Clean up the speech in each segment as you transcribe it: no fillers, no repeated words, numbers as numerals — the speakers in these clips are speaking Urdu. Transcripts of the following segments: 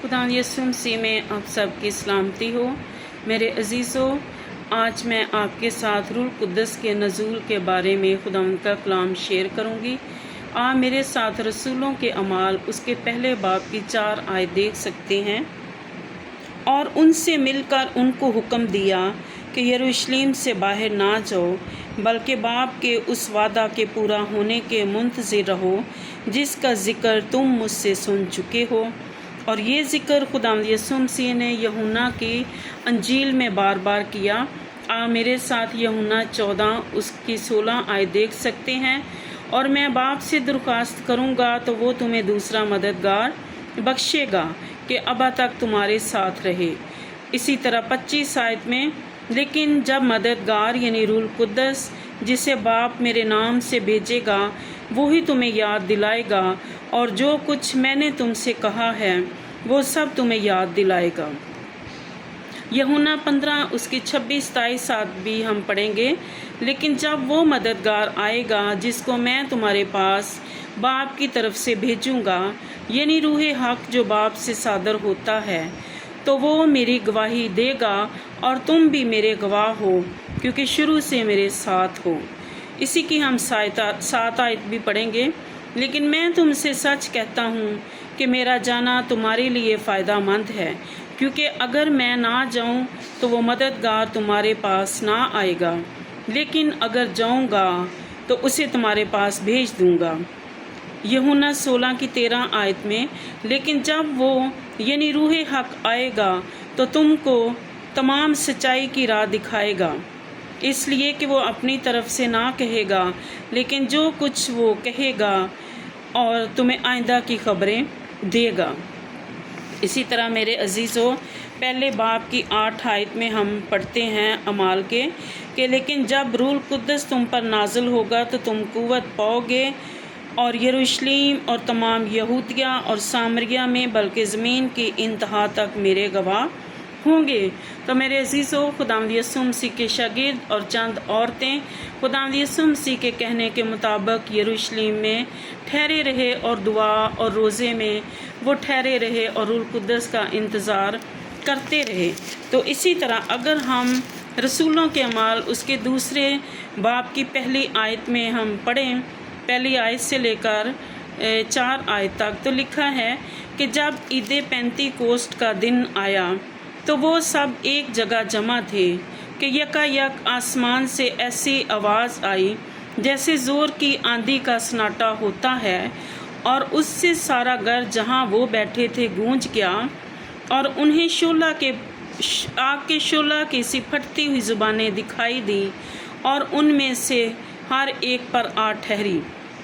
خدا یسوع مسیح میں آپ سب کی سلامتی ہو۔ میرے عزیزو، آج میں آپ کے ساتھ روح القدس کے نزول کے بارے میں خدا کا کلام شیئر کروں گی۔ آپ میرے ساتھ رسولوں کے اعمال اس کے پہلے باب کی 4 آیت دیکھ سکتے ہیں۔ اور ان سے مل کر ان کو حکم دیا کہ یروشلم سے باہر نہ جاؤ، بلکہ باپ کے اس وعدہ کے پورا ہونے کے منتظر رہو جس کا ذکر تم مجھ سے سن چکے ہو۔ اور یہ ذکر خدا یسوع مسیح نے یوحنا کی انجیل میں بار بار کیا۔ آپ میرے ساتھ یوحنا 14 اس کی 16 آیت دیکھ سکتے ہیں۔ اور میں باپ سے درخواست کروں گا تو وہ تمہیں دوسرا مددگار بخشے گا کہ ابا تک تمہارے ساتھ رہے۔ اسی طرح 25 آیت میں، لیکن جب مددگار یعنی روح القدس جسے باپ میرے نام سے بھیجے گا، وہی تمہیں یاد دلائے گا اور جو کچھ میں نے تم سے کہا ہے وہ سب تمہیں یاد دلائے گا۔ یوحنا 15 اس کی 26-27 آیت بھی ہم پڑھیں گے۔ لیکن جب وہ مددگار آئے گا جس کو میں تمہارے پاس باپ کی طرف سے بھیجوں گا، یعنی روح حق جو باپ سے صادر ہوتا ہے، تو وہ میری گواہی دے گا اور تم بھی میرے گواہ ہو کیونکہ شروع سے میرے ساتھ ہو۔ اسی کی ہم 7 آیت بھی پڑھیں گے۔ لیکن میں تم سے سچ کہتا ہوں کہ میرا جانا تمہارے لیے فائدہ مند ہے، کیونکہ اگر میں نہ جاؤں تو وہ مددگار تمہارے پاس نہ آئے گا، لیکن اگر جاؤں گا تو اسے تمہارے پاس بھیج دوں گا۔ یوحنا 16 کی 13 آیت میں، لیکن جب وہ یعنی روح حق آئے گا تو تم کو تمام سچائی کی راہ دکھائے گا، اس لیے کہ وہ اپنی طرف سے نہ کہے گا، لیکن جو کچھ وہ کہے گا اور تمہیں آئندہ کی خبریں دے گا۔ اسی طرح میرے عزیزو، پہلے باب کی 8 آیت میں ہم پڑھتے ہیں اعمال کے کہ لیکن جب روح القدس تم پر نازل ہوگا تو تم قوت پاؤ گے اور یروشلم اور تمام یہودیہ اور سامریہ میں بلکہ زمین کی انتہا تک میرے گواہ ہوں گے۔ تو میرے عزیزو، خداوند یسوع مسیح کے شاگرد اور چند عورتیں خداوند یسوع مسیح کے کہنے کے مطابق یروشلم میں ٹھہرے رہے اور دعا اور روزے میں وہ ٹھہرے رہے اور روح القدس کا انتظار کرتے رہے۔ تو اسی طرح اگر ہم رسولوں کے اعمال اس کے دوسرے باب کی پہلی آیت میں ہم پڑھیں، پہلی آیت سے لے کر 4 آیت تک، تو لکھا ہے کہ جب عید پینتی کوسٹ کا دن آیا تو وہ سب ایک جگہ جمع تھے کہ یکایک آسمان سے ایسی آواز آئی جیسے زور کی آندھی کا سناٹا ہوتا ہے، اور اس سے سارا گھر جہاں وہ بیٹھے تھے گونج گیا، اور انہیں آگ کے شعلہ کی سی پھٹتی ہوئی زبانیں دکھائی دیں اور ان میں سے ہر ایک پر آ ٹھہری،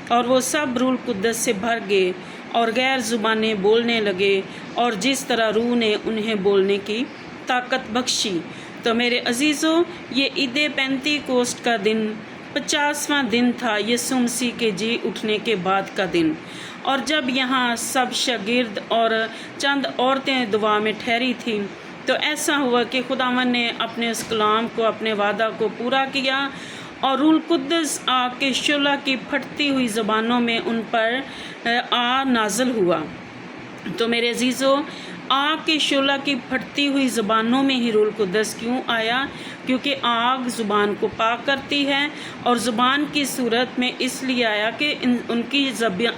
اور وہ سب روح القدس سے بھر گئے اور غیر زبانیں بولنے لگے، اور جس طرح روح نے انہیں بولنے کی طاقت بخشی۔ تو میرے عزیزو، یہ عید پینتی کوسٹ کا دن 50واں دن تھا، یسوع مسیح کے جی اٹھنے کے بعد کا دن۔ اور جب یہاں سب شاگرد اور چند عورتیں دعا میں ٹھہری تھیں تو ایسا ہوا کہ خداوند نے اپنے اس کلام کو، اپنے وعدہ کو پورا کیا، اور روح القدس آگ کے شعلہ کی پھٹتی ہوئی زبانوں میں ان پر نازل ہوا۔ تو میرے عزیزو، آگ کے شعلہ کی پھٹتی ہوئی زبانوں میں ہی روح القدس کیوں آیا؟ کیونکہ آگ زبان کو پاک کرتی ہے، اور زبان کی صورت میں اس لیے آیا کہ ان کی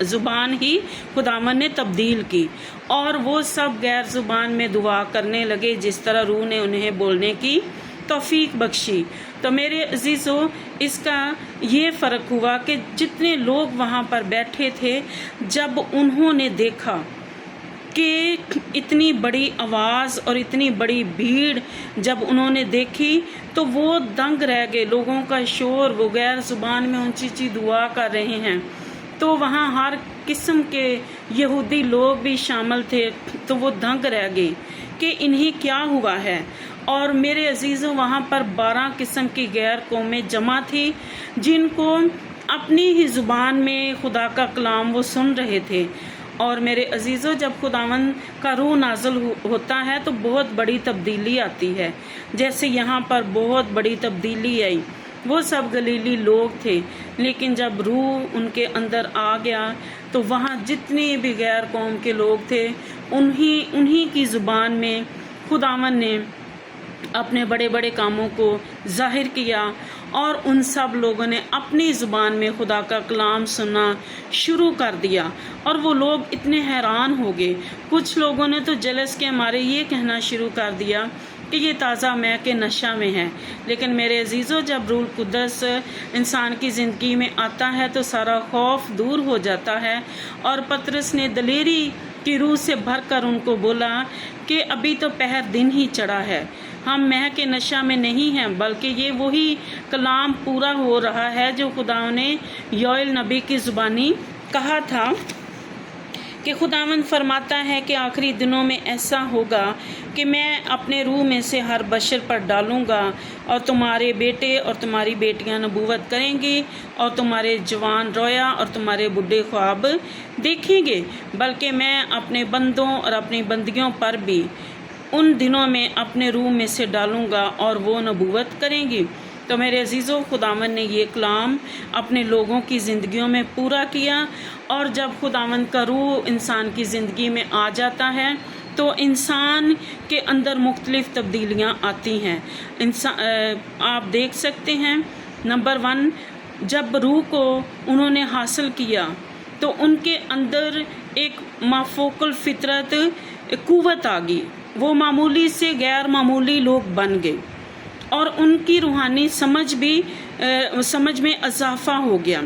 زبان ہی خداوند نے تبدیل کی، اور وہ سب غیر زبان میں دعا کرنے لگے جس طرح روح نے انہیں بولنے کی توفیق بخشی۔ تو میرے عزیزو، اس کا یہ فرق ہوا کہ جتنے لوگ وہاں پر بیٹھے تھے، جب انہوں نے دیکھا کہ اتنی بڑی آواز اور اتنی بڑی بھیڑ جب انہوں نے دیکھی تو وہ دنگ رہ گئے۔ لوگوں کا شور، وہ غیر زبان میں اونچی دعا کر رہے ہیں، تو وہاں ہر قسم کے یہودی لوگ بھی شامل تھے، تو وہ دنگ رہ گئے کہ انہیں کیا ہوا ہے۔ اور میرے عزیزوں، وہاں پر 12 قسم کی غیر قومیں جمع تھی جن کو اپنی ہی زبان میں خدا کا کلام وہ سن رہے تھے۔ اور میرے عزیزوں، جب خداوند کا روح نازل ہوتا ہے تو بہت بڑی تبدیلی آتی ہے، جیسے یہاں پر بہت بڑی تبدیلی آئی۔ وہ سب گلیلی لوگ تھے، لیکن جب روح ان کے اندر آ گیا تو وہاں جتنے بھی غیر قوم کے لوگ تھے انہی کی زبان میں خداوند نے اپنے بڑے بڑے کاموں کو ظاہر کیا، اور ان سب لوگوں نے اپنی زبان میں خدا کا کلام سننا شروع کر دیا، اور وہ لوگ اتنے حیران ہو گئے۔ کچھ لوگوں نے تو جلس کے مارے یہ کہنا شروع کر دیا کہ یہ تازہ مے کے نشہ میں ہے۔ لیکن میرے عزیزو، جب روح القدس انسان کی زندگی میں آتا ہے تو سارا خوف دور ہو جاتا ہے، اور پطرس نے دلیری کی روح سے بھر کر ان کو بولا کہ ابھی تو پہر دن ہی چڑھا ہے، ہم مے کے نشہ میں نہیں ہیں، بلکہ یہ وہی کلام پورا ہو رہا ہے جو خدا نے یوئیل نبی کی زبانی کہا تھا کہ خداوند فرماتا ہے کہ آخری دنوں میں ایسا ہوگا کہ میں اپنے روح میں سے ہر بشر پر ڈالوں گا، اور تمہارے بیٹے اور تمہاری بیٹیاں نبوت کریں گے، اور تمہارے جوان رویا اور تمہارے بڈھے خواب دیکھیں گے، بلکہ میں اپنے بندوں اور اپنی بندیوں پر بھی ان دنوں میں اپنے روح میں سے ڈالوں گا اور وہ نبوت کریں گی۔ تو میرے عزیزو، خداوند نے یہ کلام اپنے لوگوں کی زندگیوں میں پورا کیا، اور جب خداوند کا روح انسان کی زندگی میں آ جاتا ہے تو انسان کے اندر مختلف تبدیلیاں آتی ہیں۔ آپ دیکھ سکتے ہیں، نمبر 1، جب روح کو انہوں نے حاصل کیا تو ان کے اندر ایک مافوق الفطرت قوت آ گئی، وہ معمولی سے غیر معمولی لوگ بن گئے، اور ان کی روحانی سمجھ میں اضافہ ہو گیا،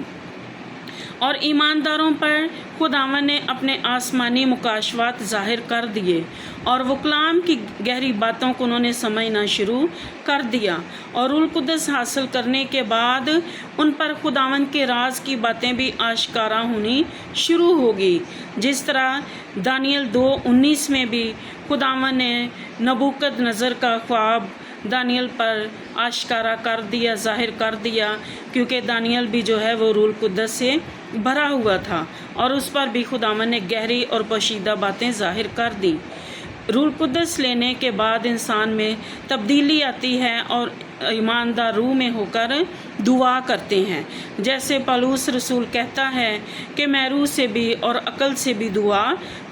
اور ایمانداروں پر خداوند نے اپنے آسمانی مکاشفات ظاہر کر دیے، اور وہ کلام کی گہری باتوں کو انہوں نے سمجھنا شروع کر دیا، اور روح القدس حاصل کرنے کے بعد ان پر خداوند کے راز کی باتیں بھی آشکارا ہونی شروع ہو گئی، جس طرح دانیل 2:19 میں بھی خداوند نے نبوکد نظر کا خواب دانیل پر آشکارا کر دیا، ظاہر کر دیا، کیونکہ دانیل بھی جو ہے وہ روح القدس سے بھرا ہوا تھا، اور اس پر بھی خداوند نے گہری اور پوشیدہ باتیں ظاہر کر دی۔ روح القدس لینے کے بعد انسان میں تبدیلی آتی ہے، اور ایماندار روح میں ہو کر دعا کرتے ہیں، جیسے پالوس رسول کہتا ہے کہ میں روح سے بھی اور عقل سے بھی دعا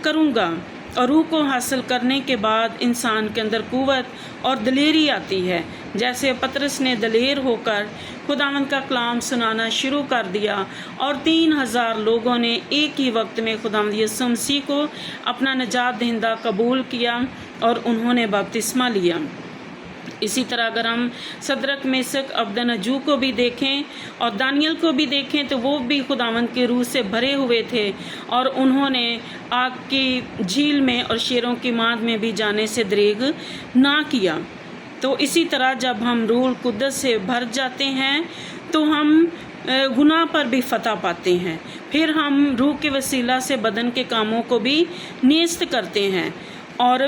کروں گا۔ اور روح کو حاصل کرنے کے بعد انسان کے اندر قوت اور دلیری آتی ہے، جیسے پطرس نے دلیر ہو کر خداوند کا کلام سنانا شروع کر دیا، اور 3000 لوگوں نے ایک ہی وقت میں خداوند یسوع مسیح کو اپنا نجات دہندہ قبول کیا، اور انہوں نے بپتسمہ لیا۔ اسی طرح اگر ہم صدرک میشک ابدنجو کو بھی دیکھیں اور دانیل کو بھی دیکھیں تو وہ بھی خداوند کے روح سے بھرے ہوئے تھے، اور انہوں نے آگ کی جھیل میں اور شیروں کی ماند میں بھی جانے سے دریغ نہ کیا۔ تو اسی طرح جب ہم روح القدس سے بھر جاتے ہیں تو ہم گناہ پر بھی فتح پاتے ہیں، پھر ہم روح کے وسیلہ سے بدن کے کاموں کو بھی نیست کرتے ہیں، اور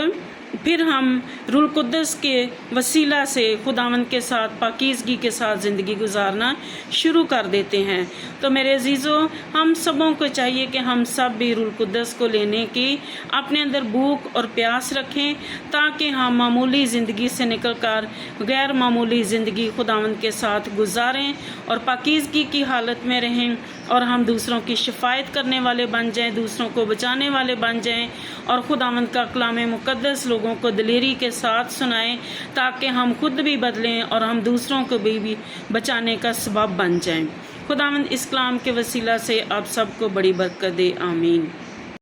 پھر ہم روح القدس کے وسیلہ سے خداوند کے ساتھ پاکیزگی کے ساتھ زندگی گزارنا شروع کر دیتے ہیں۔ تو میرے عزیزو، ہم سبوں کو چاہیے کہ ہم سب بھی روح القدس کو لینے کی اپنے اندر بھوک اور پیاس رکھیں، تاکہ ہم معمولی زندگی سے نکل کر غیر معمولی زندگی خداوند کے ساتھ گزاریں اور پاکیزگی کی حالت میں رہیں، اور ہم دوسروں کی شفاعت کرنے والے بن جائیں، دوسروں کو بچانے والے بن جائیں، اور خداوند کا کلام مقدس لوگوں کو دلیری کے ساتھ سنائیں، تاکہ ہم خود بھی بدلیں اور ہم دوسروں کو بھی بچانے کا سبب بن جائیں۔ خداوند اس کلام کے وسیلہ سے آپ سب کو بڑی برکت دے، آمین۔